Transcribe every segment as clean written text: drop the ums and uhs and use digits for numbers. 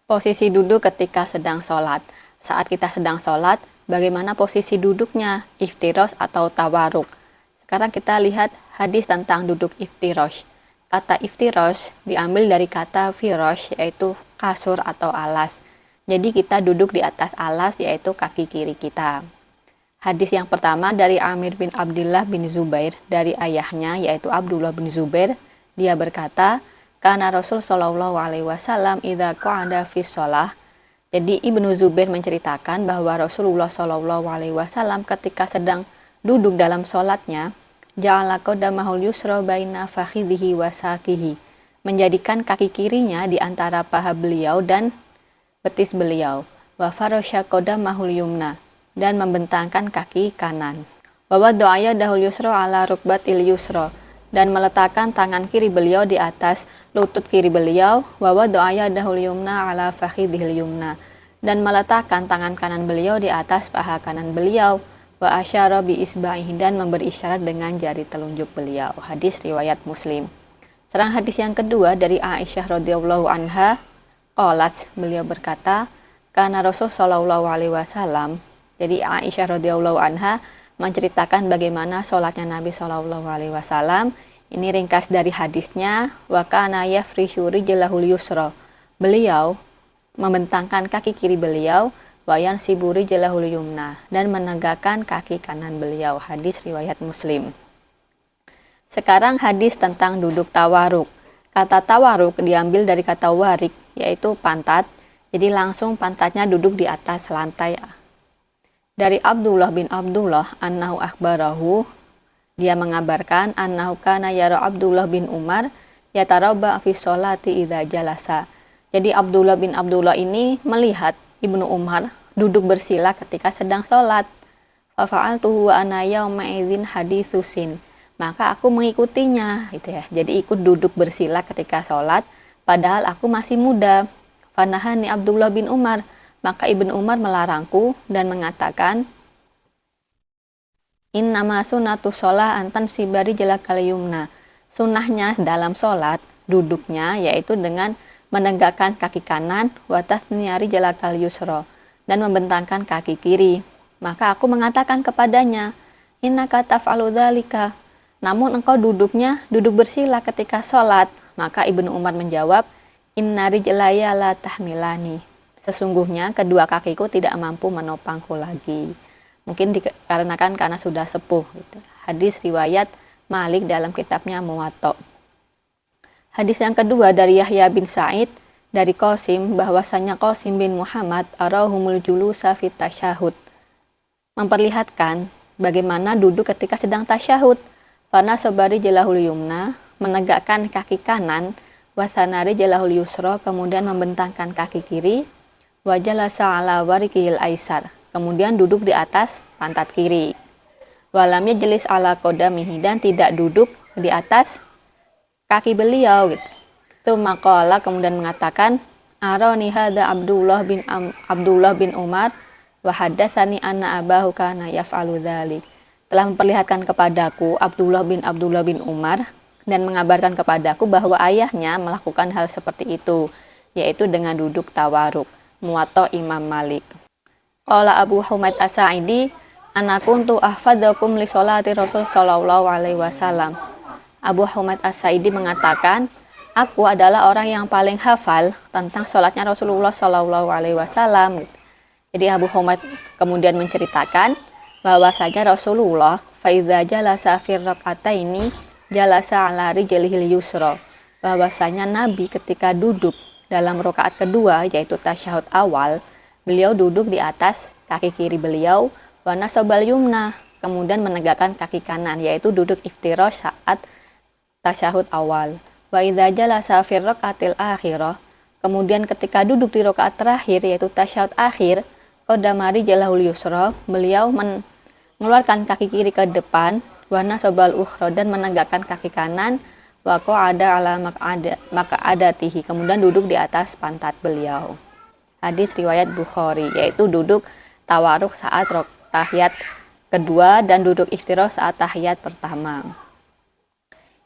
Posisi duduk ketika sedang sholat. Saat kita sedang sholat, bagaimana posisi duduknya, iftirosh atau tawaruk. Sekarang kita lihat hadis tentang duduk iftirosh. Kata iftirosh diambil dari kata firosh, yaitu kasur atau alas. Jadi kita duduk di atas alas, yaitu kaki kiri kita. Hadis yang pertama dari Amir bin Abdullah bin Zubair, dari ayahnya yaitu Abdullah bin Zubair. Dia berkata, karena Rasul Shallallahu Alaihi Wasallam idza qa'ada fi shalah. Jadi Ibnu Zubair menceritakan bahwa Rasulullah Shallallahu Alaihi Wasallam ketika sedang duduk dalam sholatnya, ja'ala qadamahul yusra baina fakhidhihi wa saqihi, menjadikan kaki kirinya di antara paha beliau dan betis beliau, wa farasha qadamahul yumna, dan membentangkan kaki kanan. Bahwa doanya dahul yusra ala rukbatil yusra, dan meletakkan tangan kiri beliau di atas lutut kiri beliau. Bahwa doanya dahul yumna ala fakhidhil yumna, dan meletakkan tangan kanan beliau di atas paha kanan beliau. Wa asyara bi isba'ihi, dan memberi isyarat dengan jari telunjuk beliau. Hadis riwayat Muslim. Serang hadis yang kedua dari Aisyah radhiyallahu anha, qalat, beliau berkata, karena Rasul sallallahu alaihi wasallam. Jadi Aisyah radhiyallahu anha menceritakan bagaimana sholatnya Nabi Shallallahu Alaihi Wasallam. Ini ringkas dari hadisnya. Wa kana yafrishu rijlahul yusra. Beliau membentangkan kaki kiri beliau. Wa yansibu rijlahul yumna, dan menegakkan kaki kanan beliau. Hadis riwayat Muslim. Sekarang hadis tentang duduk tawaruk. Kata tawaruk diambil dari kata warik, yaitu pantat. Jadi langsung pantatnya duduk di atas lantai. Dari Abdullah bin Abdullah annahu akhbarahu, dia mengabarkan annahu kana yara Abdullah bin Umar yatarabba fi sholati idza jalasa. Jadi Abdullah bin Abdullah ini melihat Ibnu Umar duduk bersila ketika sedang sholat. Fa fa'altuhu wa ana yauma idzin haditsusin. Maka aku mengikutinya gitu ya. Jadi ikut duduk bersila ketika sholat padahal aku masih muda. Fanahani Abdullah bin Umar, maka Ibnu Umar melarangku dan mengatakan, innama sunnatu sholah antan sibari jalakal yumna. Sunnahnya dalam sholat, duduknya yaitu dengan menegakkan kaki kanan, watas niari jalakal yusro, dan membentangkan kaki kiri. Maka aku mengatakan kepadanya, innaka taf'alu dzalika. Namun engkau duduknya duduk bersila ketika sholat. Maka Ibnu Umar menjawab, inna rijlaya la tahmilani. Sesungguhnya kedua kakiku tidak mampu menopangku lagi. Mungkin dikarenakan karena sudah sepuh. Gitu. Hadis riwayat Malik dalam kitabnya Muwatta. Hadis yang kedua dari Yahya bin Sa'id dari Qasim, bahwasanya Qasim bin Muhammad arahumul julusa fit tasyahud, memperlihatkan bagaimana duduk ketika sedang tasyahud. Fana sobari jalahul yumna, menegakkan kaki kanan, wasanari jalahul yusra, kemudian membentangkan kaki kiri, wajalasa ala warikil aisar, kemudian duduk di atas pantat kiri. Walamnya jelis ala qadamihi, dan tidak duduk di atas kaki beliau gitu. Itu maqala kemudian mengatakan, arani hadza Abdullah bin Umar wa hadatsani anna abahu kana yaf'alu dzalik. Telah memperlihatkan kepadaku Abdullah bin Umar dan mengabarkan kepadaku bahwa ayahnya melakukan hal seperti itu, yaitu dengan duduk tawaruk. Muwatta Imam Malik. Qala Abu Humaid As-Sa'idi, ana kuntu ahfadzakum li sholati Rasul sallallahu alaihi wasallam. Abu Humaid As-Sa'idi mengatakan, aku adalah orang yang paling hafal tentang sholatnya Rasulullah sallallahu alaihi wasallam. Jadi Abu Humaid kemudian menceritakan bahwasanya Rasulullah faidza jalasa fi rak'ataini jalasa ala rijlihil yusra. Bahwasanya Nabi ketika duduk dalam rakaat kedua, yaitu tasyahud awal, beliau duduk di atas kaki kiri beliau, wa nasobal yumna, kemudian menegakkan kaki kanan, yaitu duduk iftirash saat tasyahud awal. Wa idza jalasa fi rakaatil akhirah, kemudian ketika duduk di rakaat terakhir, yaitu tasyahud akhir, qadamari jalahul yusra, beliau mengeluarkan kaki kiri ke depan, wa nasobal ukhra, dan menegakkan kaki kanan, wa qa'ada ala maq'adatihi, kemudian duduk di atas pantat beliau. Hadis riwayat Bukhari, yaitu duduk tawaruk saat tahiyat kedua dan duduk iftirash saat tahiyat pertama.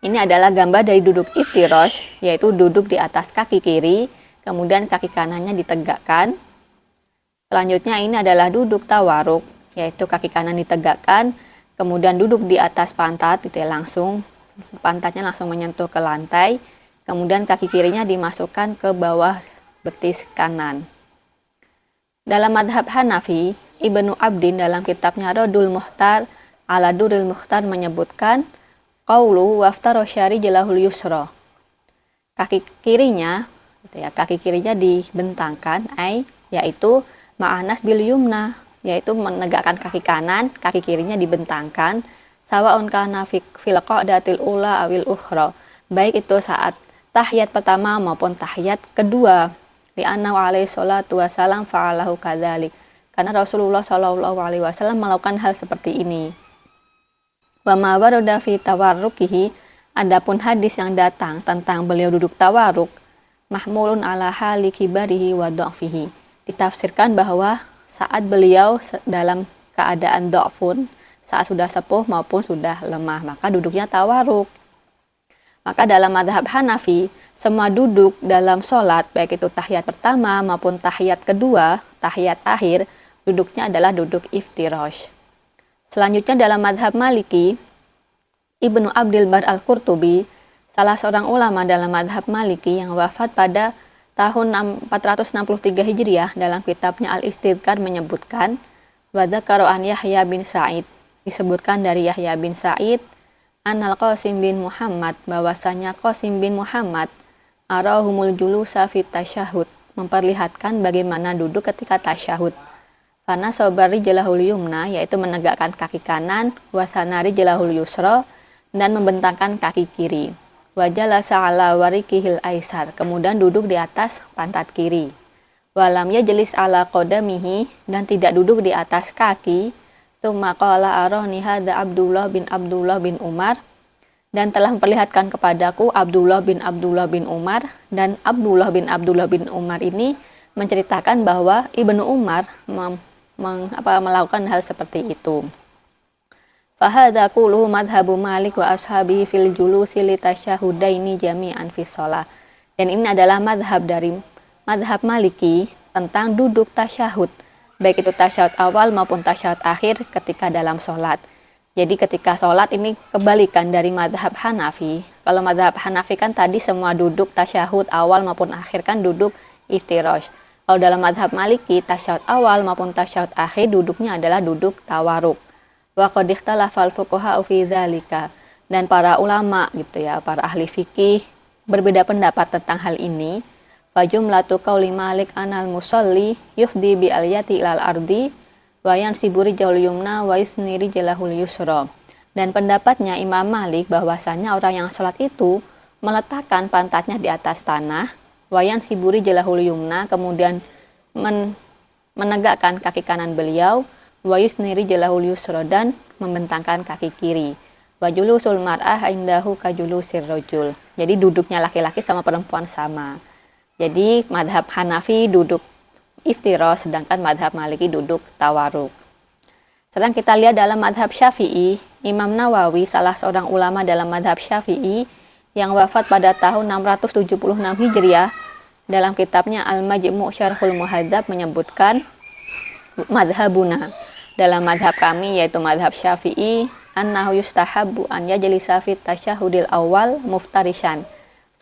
Ini adalah gambar dari duduk iftirash, yaitu duduk di atas kaki kiri, kemudian kaki kanannya ditegakkan. Selanjutnya ini adalah duduk tawaruk, yaitu kaki kanan ditegakkan, kemudian duduk di atas pantat, gitu ya, pantatnya langsung menyentuh ke lantai, kemudian kaki kirinya dimasukkan ke bawah betis kanan. Dalam madhab Hanafi, Ibnu Abdin dalam kitabnya Radul Muhtar ala Duril Muhtar menyebutkan qaulu waftaro syari jalahul yusra. Kaki kirinya, gitu ya, kaki kirinya dibentangkan, yaitu ma'anas bil yumna, yaitu menegakkan kaki kanan, kaki kirinya dibentangkan, sawaun kana fil qa'datil ula awil ukhra, baik itu saat tahiyat pertama maupun tahiyat kedua. Li'anna alaihi salatu wasalam fa'alahu kadzalik, karena Rasulullah Shallallahu alaihi wasallam melakukan hal seperti ini. Wa ma warada fi tawarrukihi, adapun hadis yang datang tentang beliau duduk tawarruk, mahmulun ala hali kibarihi wa dha'fihi, ditafsirkan bahwa saat beliau dalam keadaan dha'fun, saat sudah sepuh maupun sudah lemah, maka duduknya tawarruk. Maka dalam madhab Hanafi, semua duduk dalam sholat, baik itu tahiyat pertama maupun tahiyat kedua, tahiyat akhir, duduknya adalah duduk iftirash. Selanjutnya dalam madhab Maliki, Ibnu Abdil Bar Al-Qurtubi, salah seorang ulama dalam madhab Maliki yang wafat pada tahun 463 Hijriah, dalam kitabnya Al-Istidkar menyebutkan, wadakaro an Yahya bin Sa'id, disebutkan dari Yahya bin Sa'id, Anal Qasim bin Muhammad, bahwasanya Qasim bin Muhammad arahumul julusa fit tasyahud, memperlihatkan bagaimana duduk ketika tasyahud. Karena sobari jalahul yumna, yaitu menegakkan kaki kanan, wasanari jalahul yusra, dan membentangkan kaki kiri. Wajalasa ala warikihil aisar, kemudian duduk di atas pantat kiri. Walam yajlis ala qadamihi, dan tidak duduk di atas kaki. Tsumma qala arani hadza Abdullah bin Umar, dan telah memperlihatkan kepadaku Abdullah bin Umar, dan Abdullah bin Umar ini menceritakan bahwa Ibnu Umar melakukan hal seperti itu. Fahadha qulu madhabu Malik wa ashabi fil julusi li tasyahudaini jami'an fi shalah. Dan ini adalah madhab Maliki tentang duduk tasyahud, baik itu tasyahud awal maupun tasyahud akhir ketika dalam sholat. Jadi ketika sholat ini kebalikan dari madhab Hanafi. Kalau madhab Hanafi kan tadi semua duduk tasyahud awal maupun akhir kan duduk iftirash. Kalau dalam madhab Maliki, tasyahud awal maupun tasyahud akhir duduknya adalah duduk tawaruk. Wa qad ikhtalafal fuqaha fi dzalika, dan para ulama, gitu ya, para ahli fikih berbeda pendapat tentang hal ini. Fa jumlatu qauli Malik anal musalli yufdi bi aliyati ilal ardi wa yansibu rijal yumna wa yusniri jalahul yusra. Dan pendapatnya Imam Malik bahwasanya orang yang sholat itu meletakkan pantatnya di atas tanah, wa yansibu jalahul yumna, kemudian menegakkan kaki kanan beliau, wa yusniri jalahul yusra, dan membentangkan kaki kiri. Wa julusul mar'ah indahu kajulusir rajul. Jadi duduknya laki-laki sama perempuan sama. Jadi madhab Hanafi duduk iftirash, sedangkan madhab Maliki duduk tawaruk. Sedang kita lihat dalam madhab Syafi'i, Imam Nawawi, salah seorang ulama dalam madhab Syafi'i yang wafat pada tahun 676 Hijriah, dalam kitabnya Al-Majmu' Syarhul Muhadzab menyebutkan, madhabuna, dalam madhab kami yaitu madhab Syafi'i, annahu yustahabbu an yajlisa fit tasyahudil awal muftarishan.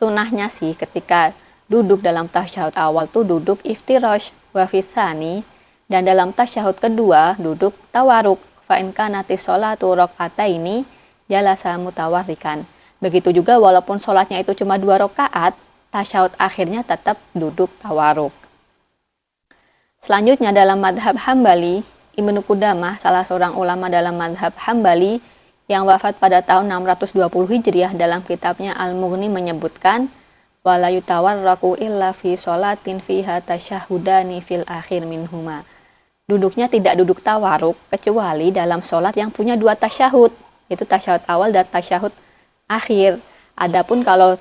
Sunahnya sih ketika duduk dalam tasyahud awal tuh duduk iftirash, wa fitsani, dan dalam tasyahud kedua duduk tawaruk. Fa in kanati sholatu rakaataini jalasa mutawarrikan. Begitu juga walaupun sholatnya itu cuma 2 rakaat, tasyahud akhirnya tetap duduk tawaruk. Selanjutnya dalam madhab Hambali, Ibnu Qudamah, salah seorang ulama dalam madhab Hambali yang wafat pada tahun 620 Hijriah, dalam kitabnya Al-Mughni menyebutkan, wala yutawarraku illa fi sholatin fiha tasyahudani fil akhir minhuma. Duduknya tidak duduk tawaruk kecuali dalam sholat yang punya 2 tasyahud, yaitu tasyahud awal dan tasyahud akhir. Adapun kalau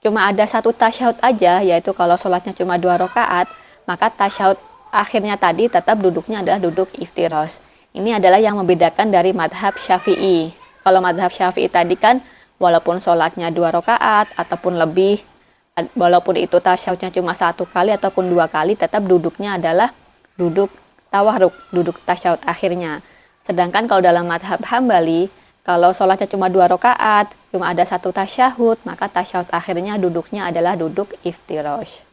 cuma ada 1 tasyahud aja, yaitu kalau sholatnya cuma 2 rakaat, maka tasyahud akhirnya tadi tetap duduknya adalah duduk iftirash. Ini adalah yang membedakan dari madhab Syafi'i. Kalau madhab Syafi'i tadi kan walaupun sholatnya 2 rakaat ataupun lebih, Walaupun itu tasyahudnya cuma 1 kali ataupun 2 kali, tetap duduknya adalah duduk tawarruk, duduk tasyahud akhirnya. Sedangkan kalau dalam mazhab Hambali, kalau sholatnya cuma 2 rakaat, cuma ada 1 tasyahud, maka tasyahud akhirnya duduknya adalah duduk iftirash.